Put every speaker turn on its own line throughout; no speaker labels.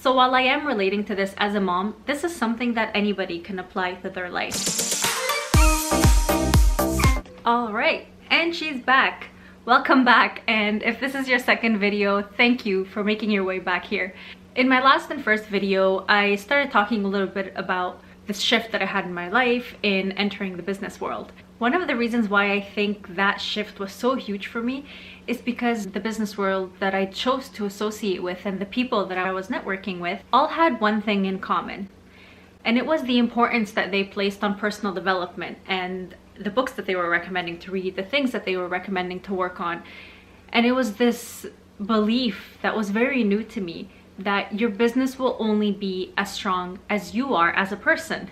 So while I am relating to this as a mom, this is something that anybody can apply to their life. All right, and she's back. Welcome back, and if this is your second video, thank you for making your way back here. In my last and first video, I started talking a little bit about the shift that I had in my life in entering the business world. One of the reasons why I think that shift was so huge for me is because the business world that I chose to associate with and the people that I was networking with all had one thing in common. And it was the importance that they placed on personal development and the books that they were recommending to read, the things that they were recommending to work on. And it was this belief that was very new to me, that your business will only be as strong as you are as a person.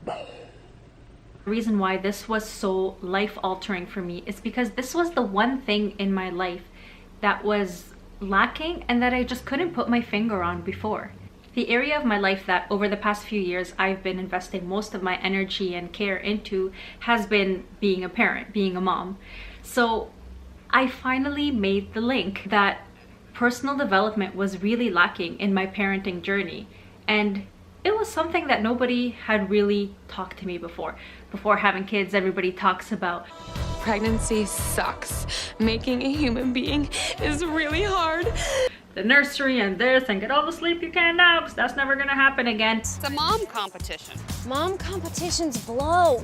The reason why this was so life-altering for me is because this was the one thing in my life that was lacking and that I just couldn't put my finger on before. The area of my life that over the past few years I've been investing most of my energy and care into has been being a parent, being a mom. So I finally made the link that personal development was really lacking in my parenting journey, and it was something that nobody had really talked to me before. Before having kids, everybody talks about
pregnancy sucks. Making a human being is really hard.
The nursery and this, and get all the sleep you can now, because that's never gonna happen again.
It's a mom competition.
Mom competitions blow.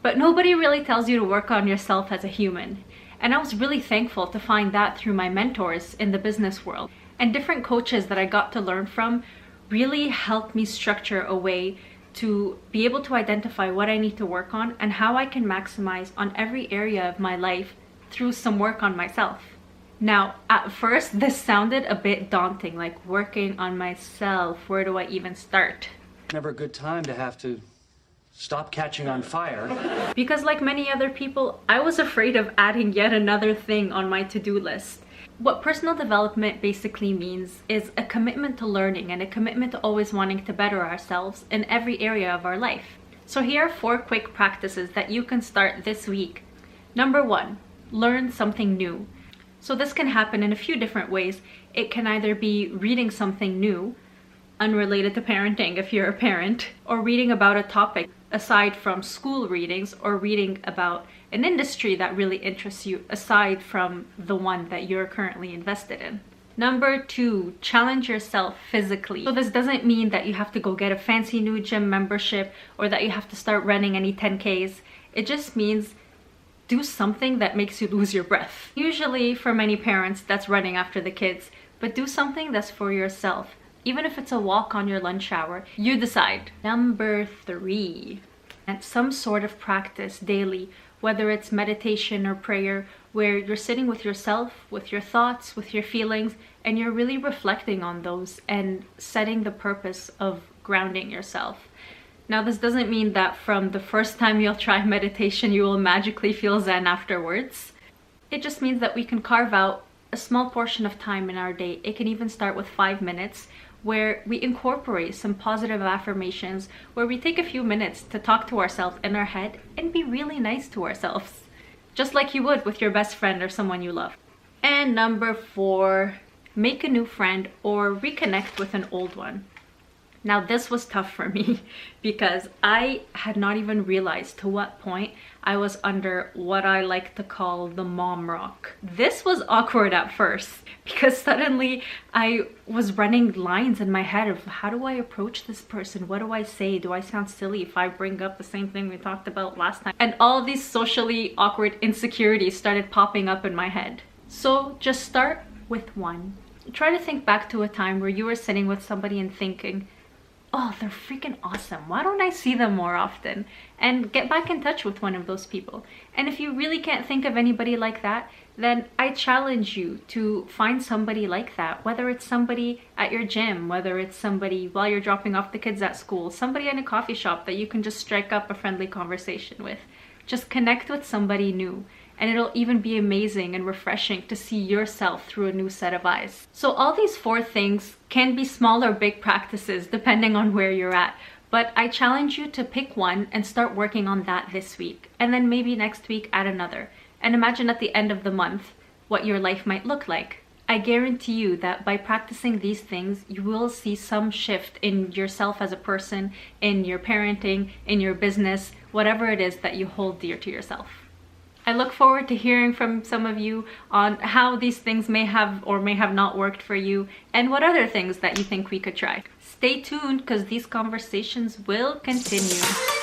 But nobody really tells you to work on yourself as a human. And I was really thankful to find that through my mentors in the business world. And different coaches that I got to learn from really helped me structure a way to be able to identify what I need to work on and how I can maximize on every area of my life through some work on myself. Now, at first, this sounded a bit daunting, like working on myself. Where do I even start?
Never a good time to have to stop catching on fire.
Because like many other people, I was afraid of adding yet another thing on my to-do list. What personal development basically means is a commitment to learning and a commitment to always wanting to better ourselves in every area of our life. So here are 4 quick practices that you can start this week. Number 1, learn something new. So this can happen in a few different ways. It can either be reading something new, unrelated to parenting if you're a parent, or reading about a topic aside from school readings, or reading about an industry that really interests you aside from the one that you're currently invested in. Number 2, challenge yourself physically. So this doesn't mean that you have to go get a fancy new gym membership or that you have to start running any 10Ks. It just means do something that makes you lose your breath. Usually for many parents, that's running after the kids, but do something that's for yourself. Even if it's a walk on your lunch hour, you decide. Number 3, and some sort of practice daily, whether it's meditation or prayer, where you're sitting with yourself, with your thoughts, with your feelings, and you're really reflecting on those and setting the purpose of grounding yourself. Now, this doesn't mean that from the first time you'll try meditation, you will magically feel zen afterwards. It just means that we can carve out a small portion of time in our day. It can even start with 5 minutes, where we incorporate some positive affirmations, where we take a few minutes to talk to ourselves in our head and be really nice to ourselves, just like you would with your best friend or someone you love. And number 4, make a new friend or reconnect with an old one. Now, this was tough for me because I had not even realized to what point I was under what I like to call the mom rock. This was awkward at first because suddenly I was running lines in my head of how do I approach this person? What do I say? Do I sound silly if I bring up the same thing we talked about last time? And all these socially awkward insecurities started popping up in my head. So just start with 1. Try to think back to a time where you were sitting with somebody and thinking, oh, they're freaking awesome. Why don't I see them more often? And get back in touch with one of those people. And if you really can't think of anybody like that, then I challenge you to find somebody like that. Whether it's somebody at your gym, whether it's somebody while you're dropping off the kids at school, somebody in a coffee shop that you can just strike up a friendly conversation with. Just connect with somebody new. And it'll even be amazing and refreshing to see yourself through a new set of eyes. So all these 4 things can be small or big practices depending on where you're at. But I challenge you to pick one and start working on that this week. And then maybe next week add another. And imagine at the end of the month what your life might look like. I guarantee you that by practicing these things, you will see some shift in yourself as a person, in your parenting, in your business, whatever it is that you hold dear to yourself. I look forward to hearing from some of you on how these things may have or may have not worked for you, and what other things that you think we could try. Stay tuned, because these conversations will continue.